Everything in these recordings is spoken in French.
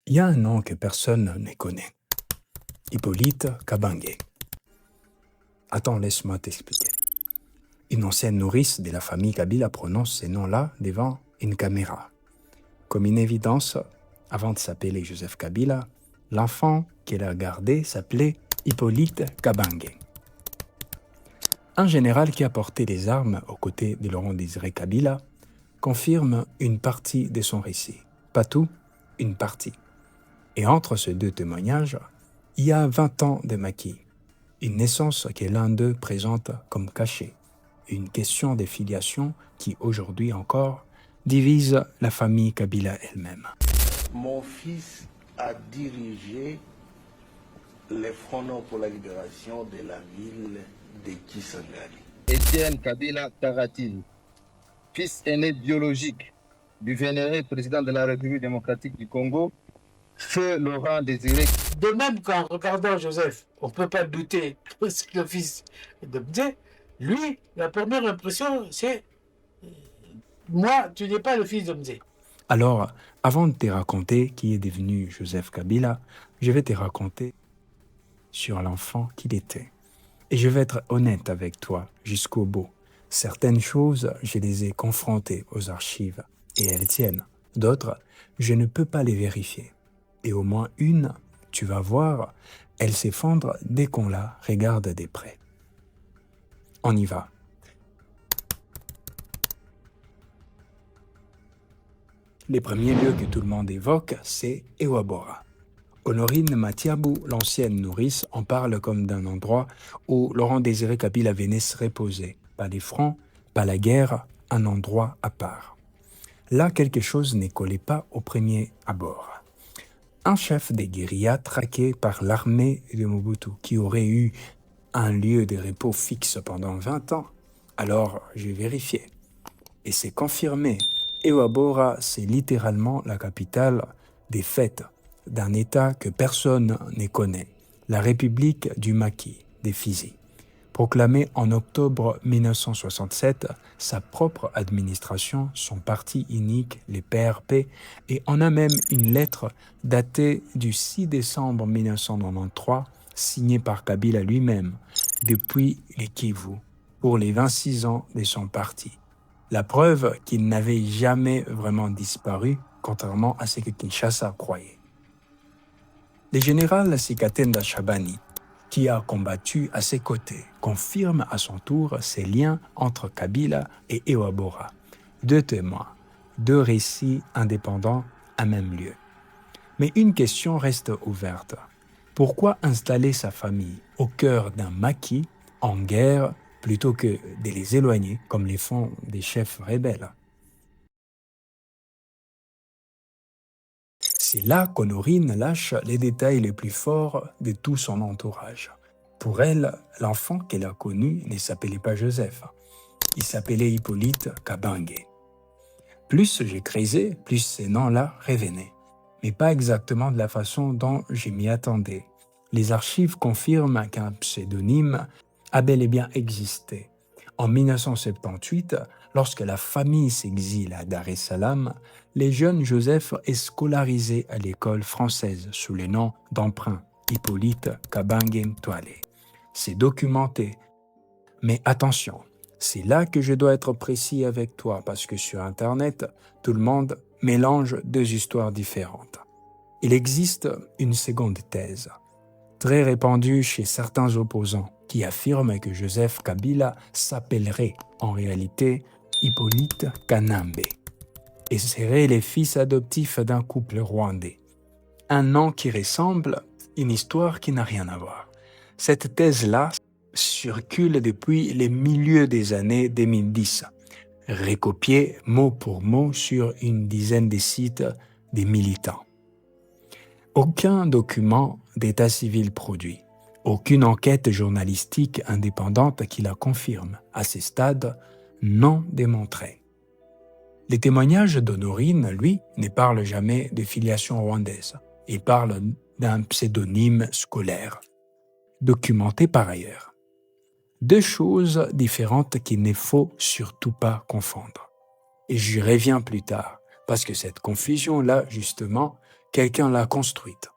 Il y a un nom que personne ne connaît. Hippolyte Kabange. Attends, laisse-moi t'expliquer. Une ancienne nourrice de la famille Kabila prononce ces noms-là devant une caméra. Comme une évidence, avant de s'appeler Joseph Kabila, l'enfant qu'elle a gardé s'appelait Hippolyte Kabange. Un général qui a porté des armes aux côtés de Laurent-Désiré Kabila confirme une partie de son récit. Pas tout, une partie. Et entre ces deux témoignages, il y a 20 ans de maquis, une naissance que l'un d'eux présente comme cachée, une question de filiation qui, aujourd'hui encore, divise la famille Kabila elle-même. Mon fils a dirigé les Fronts pour la libération de la ville de Kisangani. Étienne Kabila Taratine, fils aîné biologique du vénéré président de la République démocratique du Congo, feu Laurent Désiré. De même qu'en regardant Joseph, on ne peut pas douter que c'est le fils de Mzé. Lui, la première impression, c'est moi, tu n'es pas le fils de Mzé. Alors, avant de te raconter qui est devenu Joseph Kabila, je vais te raconter sur l'enfant qu'il était. Et je vais être honnête avec toi jusqu'au bout. Certaines choses, je les ai confrontées aux archives et elles tiennent. D'autres, je ne peux pas les vérifier. Et au moins une, tu vas voir, elle s'effondre dès qu'on la regarde de près. On y va. Les premiers lieux que tout le monde évoque, c'est Ewabora. Honorine Matiabou, l'ancienne nourrice, en parle comme d'un endroit où Laurent-Désiré Kabila venait se reposer. Pas les fronts, pas la guerre, un endroit à part. Là, quelque chose ne collait pas au premier abord. Un chef des guérillas traqué par l'armée de Mobutu, qui aurait eu un lieu de repos fixe pendant 20 ans. Alors, j'ai vérifié. Et c'est confirmé. Ewabora, c'est littéralement la capitale des fêtes d'un État que personne ne connaît, la République du Maquis, des Fizi. Proclamée en octobre 1967, sa propre administration, son parti unique, les PRP, et en a même une lettre datée du 6 décembre 1993, signée par Kabila lui-même, depuis les Kivu, pour les 26 ans de son parti. La preuve qu'il n'avait jamais vraiment disparu, contrairement à ce que Kinshasa croyait. Le général Sikatenda Chabani, qui a combattu à ses côtés, confirme à son tour ces liens entre Kabila et Ewabora. Deux témoins, deux récits indépendants à même lieu. Mais une question reste ouverte. Pourquoi installer sa famille au cœur d'un maquis en guerre plutôt que de les éloigner comme les font des chefs rebelles? C'est là qu'Honorine lâche les détails les plus forts de tout son entourage. Pour elle, l'enfant qu'elle a connu ne s'appelait pas Joseph. Il s'appelait Hippolyte Kabange. Plus j'ai creusé, plus ces noms-là revenaient. Mais pas exactement de la façon dont je m'y attendais. Les archives confirment qu'un pseudonyme a bel et bien existé. En 1978, lorsque la famille s'exile à Dar es Salaam, les jeunes Joseph est scolarisé à l'école française sous le nom d'emprunt Hippolyte Kabange Ntwale. C'est documenté. Mais attention, c'est là que je dois être précis avec toi parce que sur Internet, tout le monde mélange deux histoires différentes. Il existe une seconde thèse, très répandue chez certains opposants, qui affirme que Joseph Kabila s'appellerait en réalité Hippolyte Kanambe et serait le fils adoptif d'un couple rwandais. Un nom qui ressemble, une histoire qui n'a rien à voir. Cette thèse-là circule depuis les milieux des années 2010, recopiée mot pour mot sur une dizaine de sites des militants. Aucun document d'état civil produit. Aucune enquête journalistique indépendante qui la confirme. À ce stade, non démontré. Les témoignages d'Honorine, lui, ne parlent jamais de filiation rwandaise. Il parle d'un pseudonyme scolaire, documenté par ailleurs. Deux choses différentes qu'il ne faut surtout pas confondre. Et j'y reviens plus tard, parce que cette confusion-là, justement, quelqu'un l'a construite.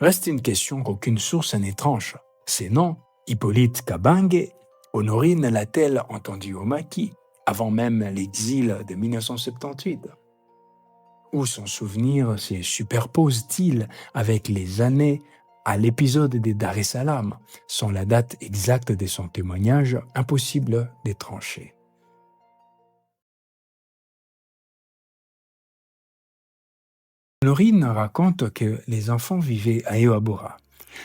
Reste une question qu'aucune source n'est tranche. Ces noms, Hippolyte Kabange, Honorine l'a-t-elle entendu au maquis, avant même l'exil de 1978 ? Ou son souvenir se superpose-t-il avec les années à l'épisode de Dar es Salaam, sans la date exacte de son témoignage, impossible de trancher. Honorine raconte que les enfants vivaient à Ewabora,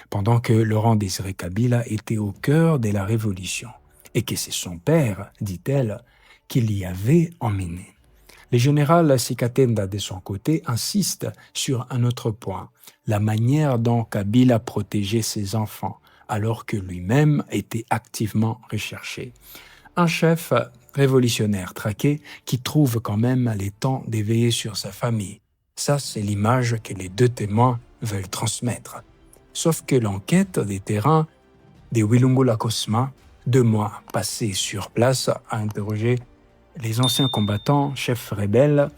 pendant que Laurent Désiré Kabila était au cœur de la révolution, et que c'est son père, dit-elle, qui l'y avait emmené. Le général Sikatenda, de son côté, insiste sur un autre point, la manière dont Kabila protégeait ses enfants, alors que lui-même était activement recherché. Un chef révolutionnaire traqué qui trouve quand même le temps d'éveiller sur sa famille. Ça, c'est l'image que les deux témoins veulent transmettre. Sauf que l'enquête des terrains de Wilungula Kosma, 2 mois passés sur place à interroger les anciens combattants, chefs rebelles,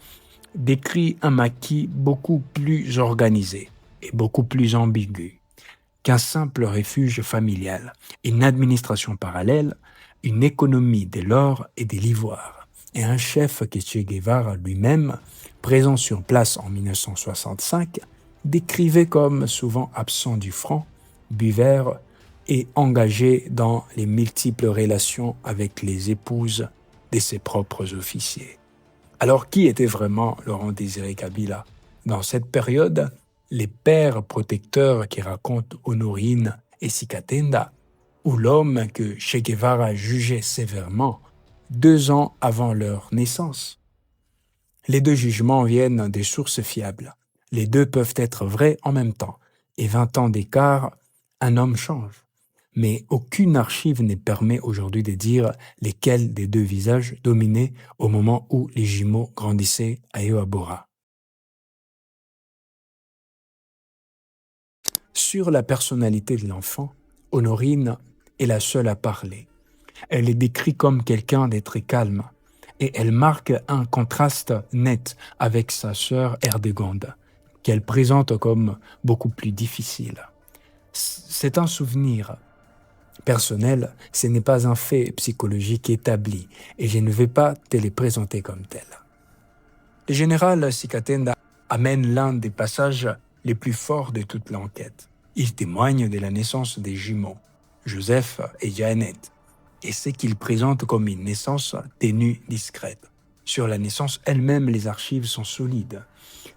décrit un maquis beaucoup plus organisé et beaucoup plus ambigu qu'un simple refuge familial, une administration parallèle, une économie de l'or et de l'ivoire, et un chef que Che Guevara lui-même, présent sur place en 1965, décrivait comme souvent absent du front, buveur et engagé dans les multiples relations avec les épouses de ses propres officiers. Alors, qui était vraiment Laurent Désiré Kabila ? Dans cette période, les pères protecteurs qui racontent Honorine et Sikatenda, ou l'homme que Che Guevara jugeait sévèrement 2 ans avant leur naissance. Les 2 jugements viennent des sources fiables. Les 2 peuvent être vrais en même temps. Et 20 ans d'écart, un homme change. Mais aucune archive ne permet aujourd'hui de dire lesquels des 2 visages dominaient au moment où les jumeaux grandissaient à Ewabora. Sur la personnalité de l'enfant, Honorine est la seule à parler. Elle est décrite comme quelqu'un de très calme et elle marque un contraste net avec sa sœur Erdegonde, qu'elle présente comme beaucoup plus difficile. C'est un souvenir personnel, ce n'est pas un fait psychologique établi et je ne vais pas te les présenter comme tel. Le général Sikatenda amène l'un des passages les plus forts de toute l'enquête. Il témoigne de la naissance des jumeaux, Joseph et Janet, et ce qu'il présente comme une naissance tenue discrète. Sur la naissance elle-même, les archives sont solides.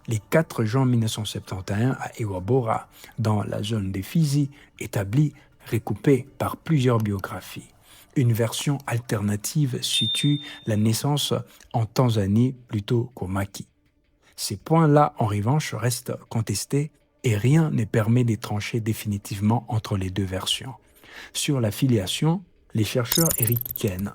Le 4 juin 1971 à Ewabora, dans la zone des Fizi, établie, recoupée par plusieurs biographies. Une version alternative situe la naissance en Tanzanie plutôt qu'au Maquis. Ces points-là, en revanche, restent contestés et rien ne permet de trancher définitivement entre les 2 versions. Sur la filiation, les chercheurs Eric Ken,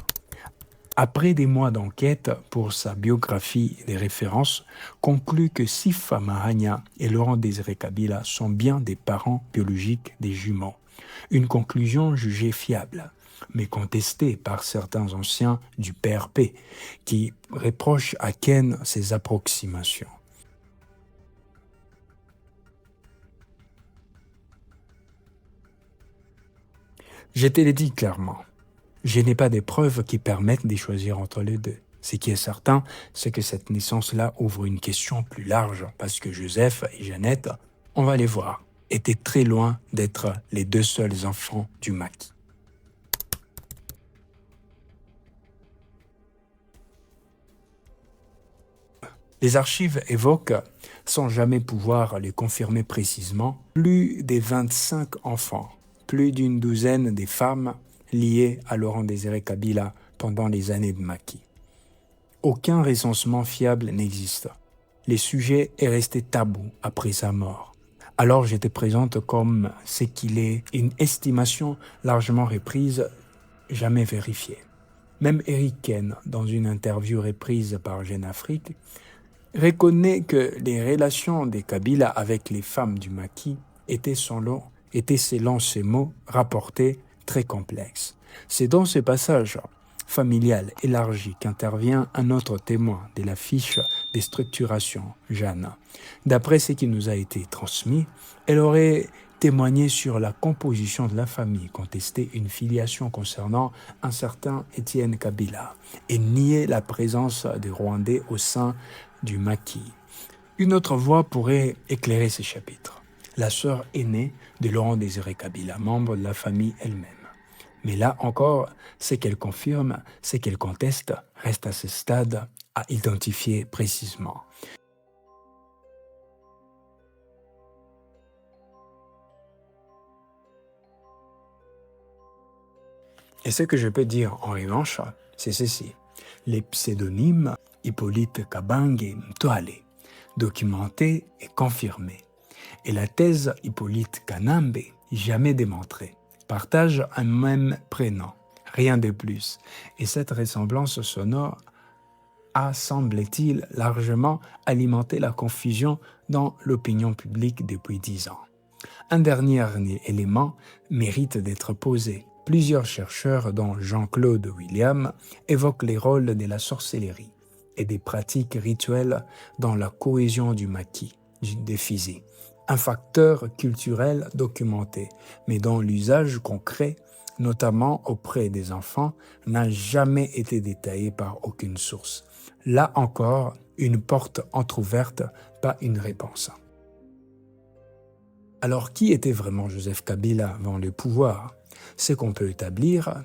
après des mois d'enquête pour sa biographie et des références, concluent que Sifa Mahania et Laurent Désiré Kabila sont bien des parents biologiques des jumeaux. Une conclusion jugée fiable, mais contestée par certains anciens du PRP, qui reprochent à Ken ses approximations. Je te l'ai dit clairement, je n'ai pas de preuves qui permettent de choisir entre les 2. Ce qui est certain, c'est que cette naissance-là ouvre une question plus large, parce que Joseph et Jeannette, on va les voir, étaient très loin d'être les 2 seuls enfants du maquis. Les archives évoquent, sans jamais pouvoir les confirmer précisément, plus de 25 enfants, plus d'une douzaine de femmes liées à Laurent Désiré Kabila pendant les années de maquis. Aucun recensement fiable n'existe. Le sujet est resté tabou après sa mort. Alors je te présente comme ce qu'il est, une estimation largement reprise, jamais vérifiée. Même Eric Ken, dans une interview reprise par Jeune Afrique, reconnaît que les relations des Kabila avec les femmes du maquis étaient selon ses mots rapportés très complexes. C'est dans ce passage familial élargi qu'intervient un autre témoin de la fiche les structurations, Jeanne. D'après ce qui nous a été transmis, elle aurait témoigné sur la composition de la famille, contesté une filiation concernant un certain Étienne Kabila et nié la présence des Rwandais au sein du maquis. Une autre voix pourrait éclairer ces chapitres. La sœur aînée de Laurent-Désiré Kabila, membre de la famille elle-même. Mais là encore, ce qu'elle confirme, ce qu'elle conteste, reste à ce stade à identifier précisément. Et ce que je peux dire en revanche, c'est ceci. Les pseudonymes Hippolyte Kabange Mtoale, documentés et confirmés, et la thèse Hippolyte Kanambe, jamais démontrée, partagent un même prénom, rien de plus. Et cette ressemblance sonore a, semble-t-il, largement alimenté la confusion dans l'opinion publique depuis 10 ans. Un dernier élément mérite d'être posé. Plusieurs chercheurs, dont Jean-Claude William, évoquent les rôles de la sorcellerie et des pratiques rituelles dans la cohésion du maquis, des Fizi, un facteur culturel documenté, mais dont l'usage concret, notamment auprès des enfants, n'a jamais été détaillé par aucune source. Là encore, une porte entrouverte, pas une réponse. Alors, qui était vraiment Joseph Kabila avant le pouvoir ? C'est qu'on peut établir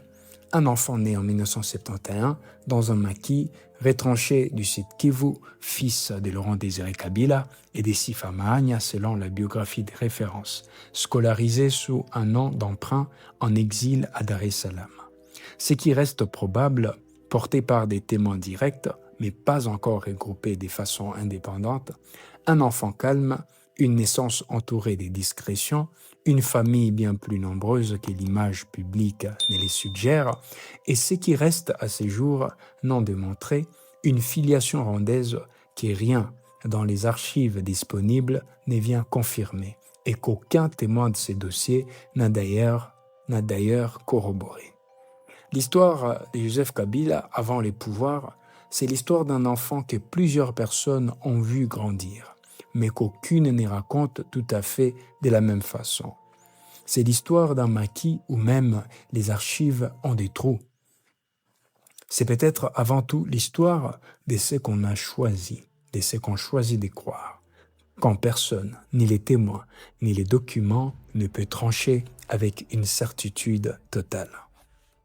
un enfant né en 1971 dans un maquis retranché du site Kivu, fils de Laurent-Désiré Kabila et de Sifa Mahania selon la biographie des références, scolarisé sous un nom d'emprunt en exil à Dar es Salaam. Ce qui reste probable, porté par des témoins directs, mais pas encore regroupés de façon indépendante, un enfant calme, une naissance entourée de discrétions, une famille bien plus nombreuse que l'image publique ne les suggère, et ce qui reste à ces jours non démontré, une filiation rwandaise qui rien dans les archives disponibles ne vient confirmer, et qu'aucun témoin de ces dossiers n'a d'ailleurs corroboré. L'histoire de Joseph Kabila avant les pouvoirs, c'est l'histoire d'un enfant que plusieurs personnes ont vu grandir, mais qu'aucune ne raconte tout à fait de la même façon. C'est l'histoire d'un maquis où même les archives ont des trous. C'est peut-être avant tout l'histoire de ce qu'on a choisi, de ce qu'on choisit de croire, quand personne, ni les témoins, ni les documents ne peut trancher avec une certitude totale.